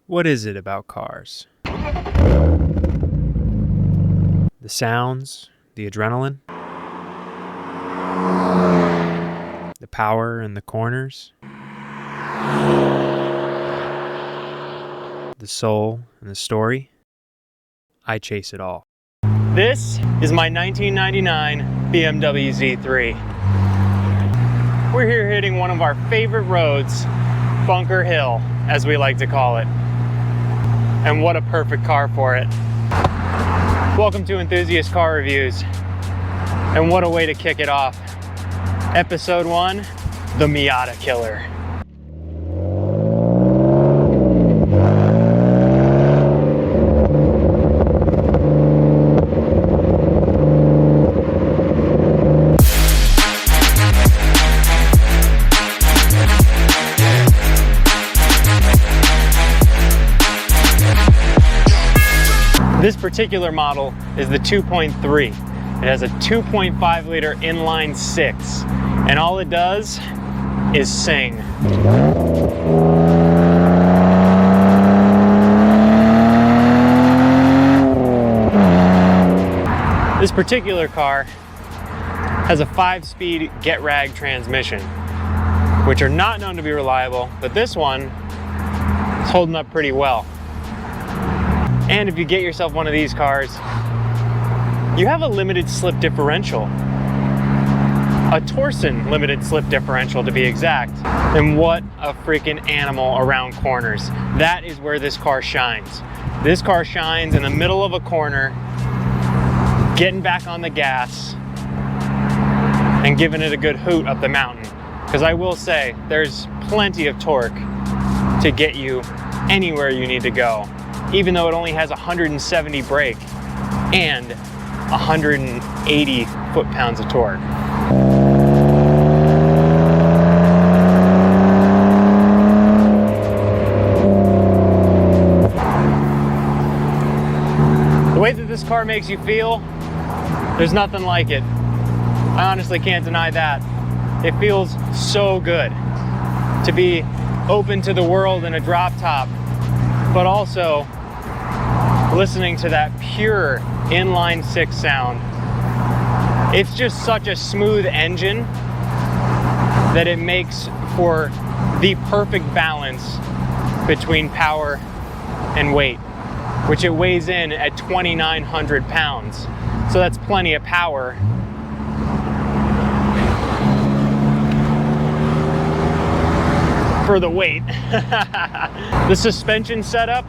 What is it about cars? The sounds, the adrenaline, the power in the corners, the soul and the story. I chase it all. This is my 1999 BMW Z3. We're here hitting one of our favorite roads, Bunker Hill, as we like to call it. And what a perfect car for it. Welcome to Enthusiast Car Reviews. And what a way to kick it off. Episode 1, the Miata Killer. This particular model is the 2.3. It has a 2.5 liter inline 6, and all it does is sing. This particular car has a 5-speed get-rag transmission, which are not known to be reliable, but this one is holding up pretty well. And if you get yourself one of these cars, you have a limited slip differential. A Torsen limited slip differential to be exact. And what a freaking animal around corners. That is where this car shines. This car shines in the middle of a corner, getting back on the gas and giving it a good hoot up the mountain. Because I will say, there's plenty of torque to get you anywhere you need to go, even though it only has 170 brake and 180 foot-pounds of torque. The way that this car makes you feel, there's nothing like it. I honestly can't deny that. It feels so good to be open to the world in a drop top, but also listening to that pure inline 6 sound. It's just such a smooth engine that it makes for the perfect balance between power and weight, which it weighs in at 2,900 pounds. So that's plenty of power. For the weight. The suspension setup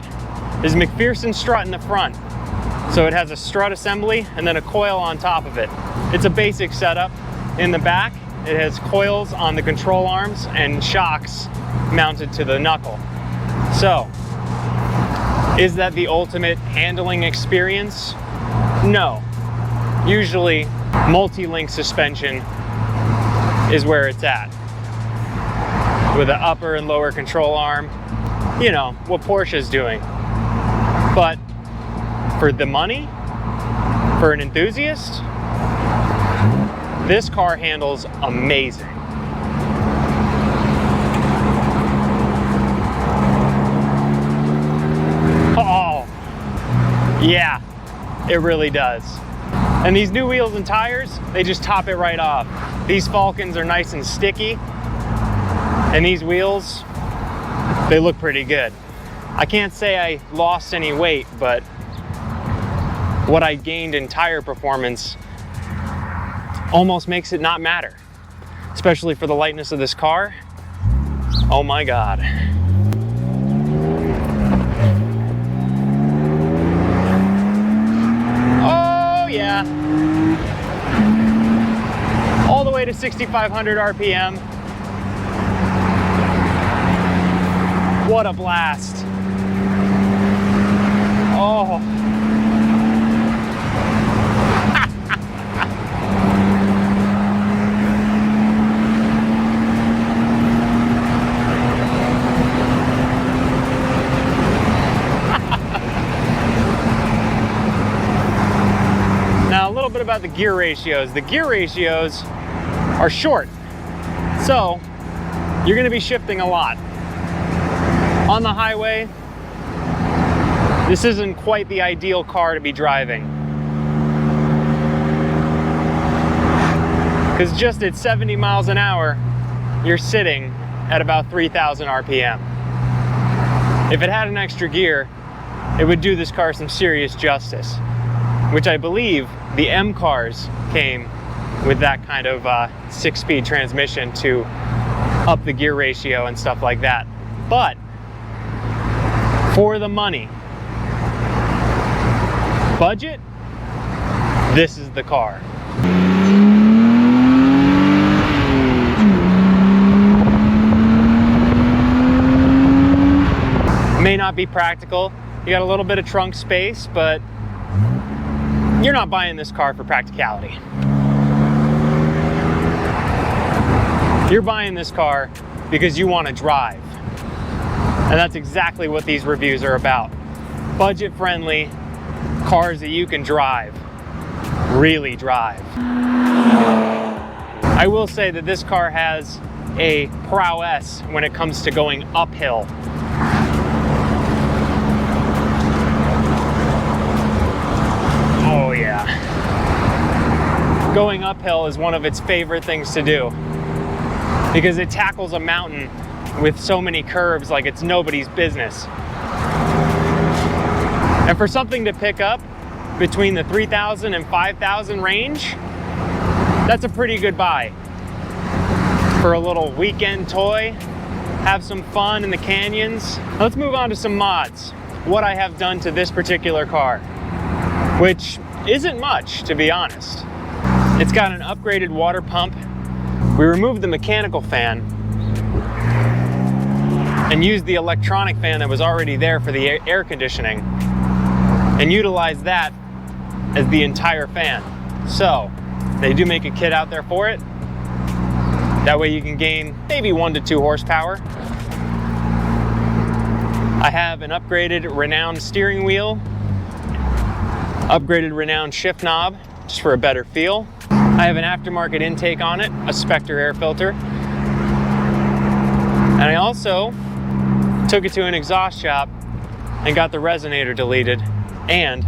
is McPherson strut in the front. So it has a strut assembly and then a coil on top of it. It's a basic setup. In the back, it has coils on the control arms and shocks mounted to the knuckle. So, is that the ultimate handling experience? No. Usually, multi-link suspension is where it's at, with an upper and lower control arm. You know, what Porsche's doing. But for the money, for an enthusiast, this car handles amazing. Oh, yeah, it really does. And these new wheels and tires, they just top it right off. These Falcons are nice and sticky, and these wheels, they look pretty good. I can't say I lost any weight, but what I gained in tire performance almost makes it not matter, especially for the lightness of this car. Oh my God. Oh yeah. All the way to 6,500 RPM. What a blast. Oh. Now, a little bit about the gear ratios. The gear ratios are short, so you're going to be shifting a lot. On the highway, This isn't quite the ideal car to be driving, because just at 70 miles an hour, you're sitting at about 3,000 RPM. If it had an extra gear, it would do this car some serious justice, which I believe the M cars came with that kind of 6-speed transmission to up the gear ratio and stuff like that. But for the money, budget, this is the car. May not be practical. You got a little bit of trunk space, but you're not buying this car for practicality. You're buying this car because you want to drive. And that's exactly what these reviews are about. Budget-friendly cars that you can drive. Really drive. I will say that this car has a prowess when it comes to going uphill. Oh yeah. Going uphill is one of its favorite things to do, because it tackles a mountain with so many curves like it's nobody's business. And for something to pick up between the 3,000 and 5,000 range, that's a pretty good buy. For a little weekend toy, have some fun in the canyons. Let's move on to some mods. What I have done to this particular car, which isn't much, to be honest. It's got an upgraded water pump. We removed the mechanical fan and used the electronic fan that was already there for the air conditioning and utilized that as the entire fan. So they do make a kit out there for it. That way you can gain maybe 1 to 2 horsepower. I have an upgraded renowned steering wheel, upgraded renowned shift knob, just for a better feel. I have an aftermarket intake on it, a Spectre air filter. And I also took it to an exhaust shop and got the resonator deleted and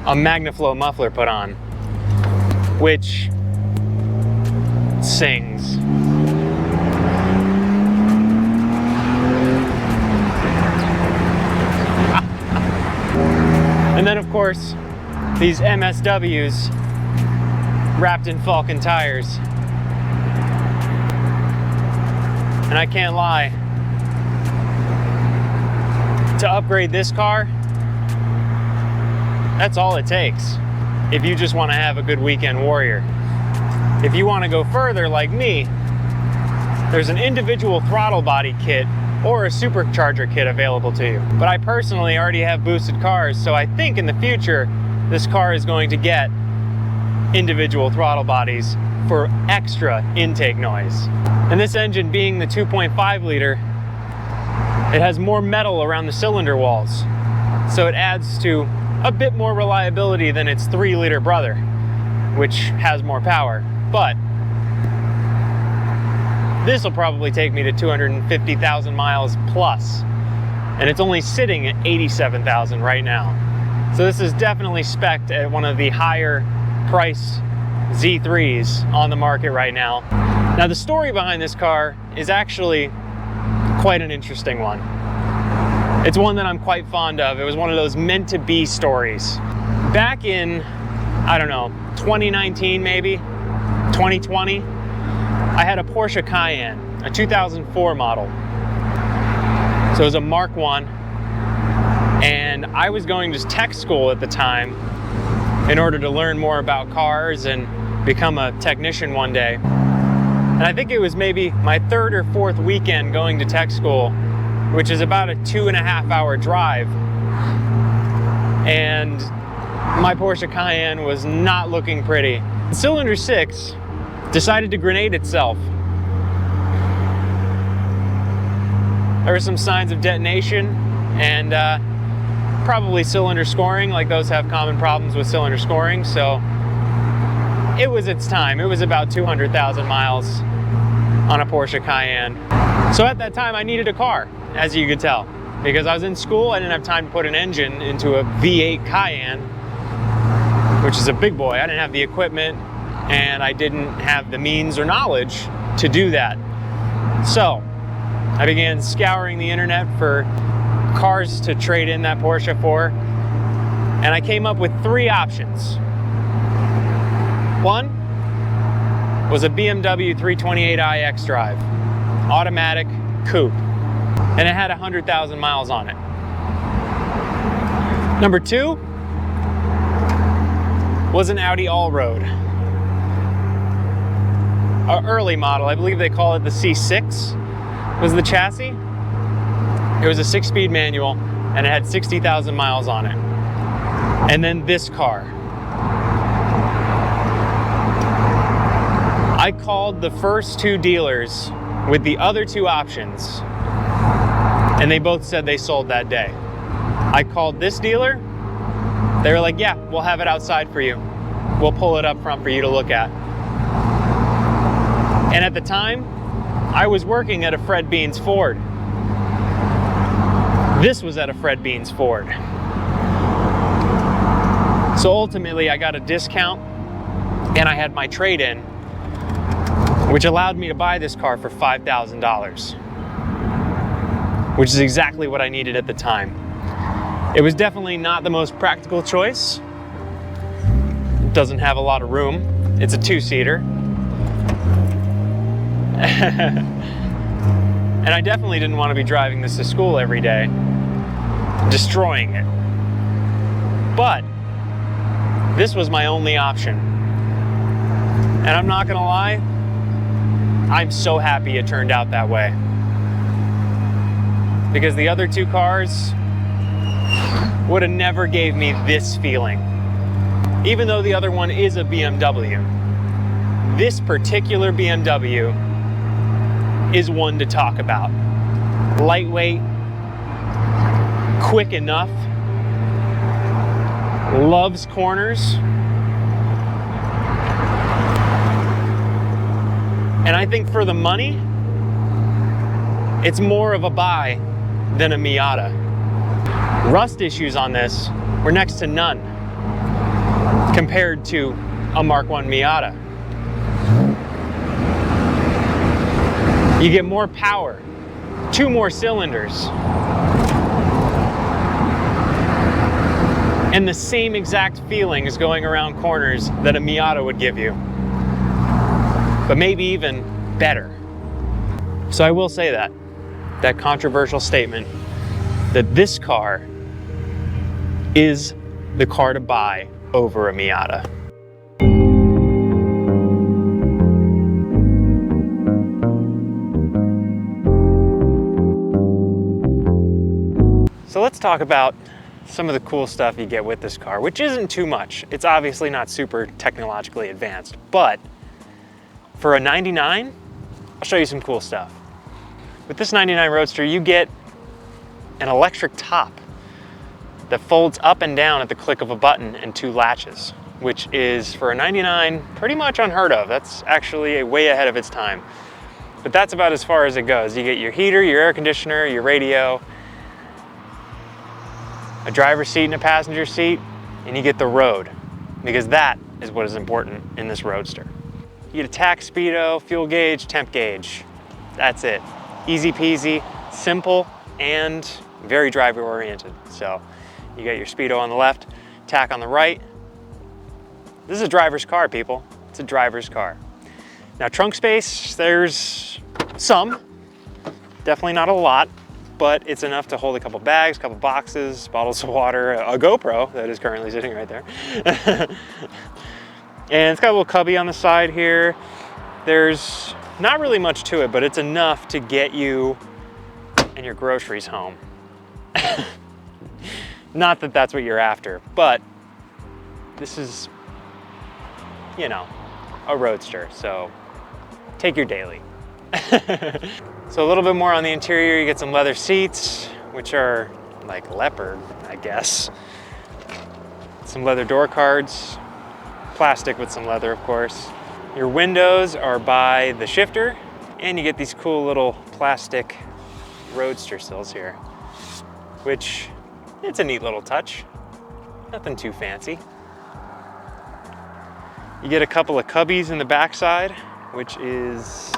a MagnaFlow muffler put on, which sings. And then of course, these MSWs wrapped in Falcon tires. And I can't lie, to upgrade this car, that's all it takes if you just want to have a good weekend warrior. If you want to go further like me, there's an individual throttle body kit or a supercharger kit available to you. But I personally already have boosted cars, so I think in the future this car is going to get individual throttle bodies for extra intake noise. And this engine being the 2.5 liter, it has more metal around the cylinder walls, so it adds to a bit more reliability than its 3-liter brother, which has more power. But this will probably take me to 250,000 miles plus, and it's only sitting at 87,000 right now. So this is definitely spec'd at one of the higher priced Z3s on the market right now. Now the story behind this car is actually quite an interesting one. It's one that I'm quite fond of. It was one of those meant to be stories. Back in, I don't know, 2019 maybe, 2020, I had a Porsche Cayenne, a 2004 model. So it was a Mark I, and I was going to tech school at the time in order to learn more about cars and become a technician one day. And I think it was maybe my 3rd or 4th weekend going to tech school, which is about a 2.5-hour drive. And my Porsche Cayenne was not looking pretty. Cylinder 6 decided to grenade itself. There were some signs of detonation and probably cylinder scoring, like those have common problems with cylinder scoring, so it was its time. It was about 200,000 miles on a Porsche Cayenne. So at that time I needed a car, as you could tell. because I was in school. I didn't have time to put an engine into a V8 Cayenne, which is a big boy. I didn't have the equipment, and I didn't have the means or knowledge to do that. So I began scouring the internet for cars to trade in that Porsche for, and I came up with 3 options. One was a BMW 328i X-Drive, automatic coupe, and it had 100,000 miles on it. Number 2 was an Audi Allroad, an early model. I believe they call it the C6 was the chassis. It was a 6-speed manual, and it had 60,000 miles on it. And then this car. I called the first 2 dealers with the other 2 options, and they both said they sold that day. I called this dealer. They were like, yeah, we'll have it outside for you. We'll pull it up front for you to look at. And at the time, I was working at a Fred Beans Ford. This was at a Fred Beans Ford. So ultimately, I got a discount, and I had my trade-in, which allowed me to buy this car for $5,000, which is exactly what I needed at the time. It was definitely not the most practical choice. It doesn't have a lot of room. It's a 2-seater. And I definitely didn't want to be driving this to school every day, destroying it. But this was my only option. And I'm not gonna lie, I'm so happy it turned out that way. Because the other 2 cars would have never gave me this feeling. Even though the other one is a BMW, this particular BMW is one to talk about. Lightweight, quick enough, loves corners. And I think for the money, it's more of a buy than a Miata. Rust issues on this were next to none compared to a Mark I Miata. You get more power, 2 more cylinders, and the same exact feeling is going around corners that a Miata would give you, but maybe even better. So I will say that controversial statement that this car is the car to buy over a Miata. So let's talk about some of the cool stuff you get with this car, which isn't too much. It's obviously not super technologically advanced, but for a 99, I'll show you some cool stuff. With this 99 Roadster, you get an electric top that folds up and down at the click of a button and 2 latches, which is, for a 99, pretty much unheard of. That's actually way ahead of its time. But that's about as far as it goes. You get your heater, your air conditioner, your radio, a driver's seat and a passenger seat, and you get the road, because that is what is important in this Roadster. You get a tack speedo, fuel gauge, temp gauge. That's it. Easy peasy, simple, and very driver oriented. So you got your speedo on the left, tack on the right. This is a driver's car, people. It's a driver's car. Now, trunk space, there's some, definitely not a lot, but it's enough to hold a couple bags, a couple boxes, bottles of water, a GoPro that is currently sitting right there. And it's got a little cubby on the side here. There's not really much to it, but it's enough to get you and your groceries home. Not that that's what you're after, but this is, you know, a Roadster, so take your daily. So a little bit more on the interior, you get some leather seats, which are like leopard, I guess. Some leather door cards, plastic with some leather, of course. Your windows are by the shifter, and you get these cool little plastic Roadster sills here. which it's a neat little touch. Nothing too fancy. You get a couple of cubbies in the backside, which is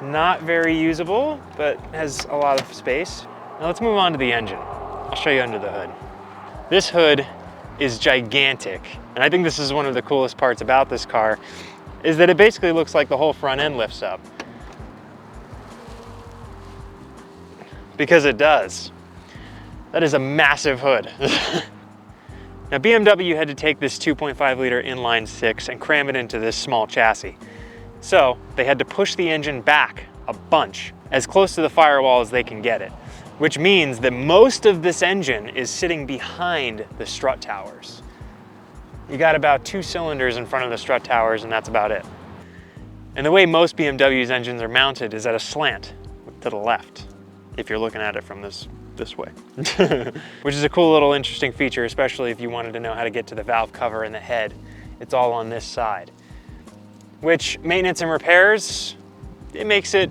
not very usable, but has a lot of space. Now let's move on to the engine. I'll show you under the hood. This hood is gigantic, and I think this is one of the coolest parts about this car, is that it basically looks like the whole front end lifts up. Because it does. That is a massive hood. Now BMW had to take this 2.5 liter inline six and cram it into this small chassis. So they had to push the engine back a bunch, as close to the firewall as they can get it, which means that most of this engine is sitting behind the strut towers. You got about 2 cylinders in front of the strut towers, and that's about it. And the way most BMW's engines are mounted is at a slant to the left, if you're looking at it from this way. Which is a cool little interesting feature, especially if you wanted to know how to get to the valve cover and the head. It's all on this side. Which, maintenance and repairs, it makes it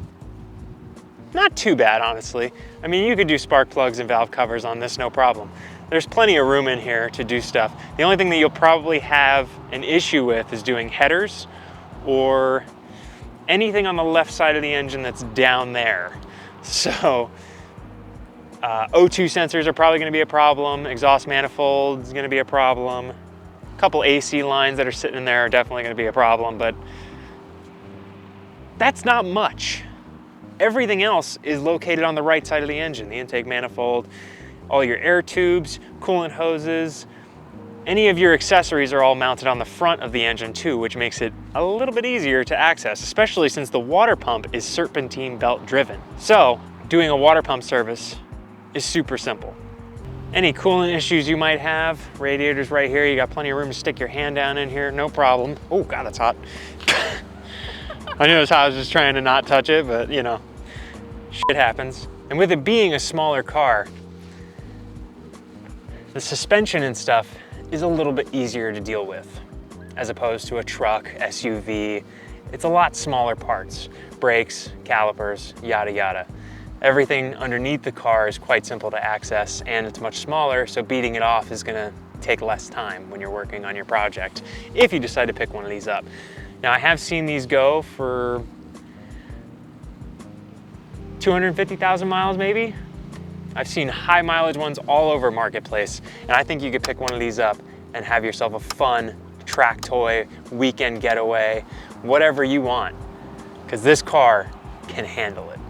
not too bad, honestly. I mean, you could do spark plugs and valve covers on this, no problem. There's plenty of room in here to do stuff. The only thing that you'll probably have an issue with is doing headers or anything on the left side of the engine that's down there. So, O2 sensors are probably gonna be a problem. Exhaust manifold is gonna be a problem. A couple AC lines that are sitting in there are definitely gonna be a problem, but that's not much. Everything else is located on the right side of the engine. The intake manifold, all your air tubes, coolant hoses, any of your accessories are all mounted on the front of the engine too, which makes it a little bit easier to access, especially since the water pump is serpentine belt driven. So doing a water pump service is super simple. Any coolant issues you might have, radiators right here, you got plenty of room to stick your hand down in here, no problem. Oh God, that's hot. I knew I was just trying to not touch it, but you know, shit happens. And with it being a smaller car, the suspension and stuff is a little bit easier to deal with as opposed to a truck, SUV. It's a lot smaller parts, brakes, calipers, yada yada. Everything underneath the car is quite simple to access, and it's much smaller, so beating it off is gonna take less time when you're working on your project, if you decide to pick one of these up. Now, I have seen these go for 250,000 miles maybe. I've seen high mileage ones all over Marketplace, and I think you could pick one of these up and have yourself a fun track toy, weekend getaway, whatever you want, because this car can handle it.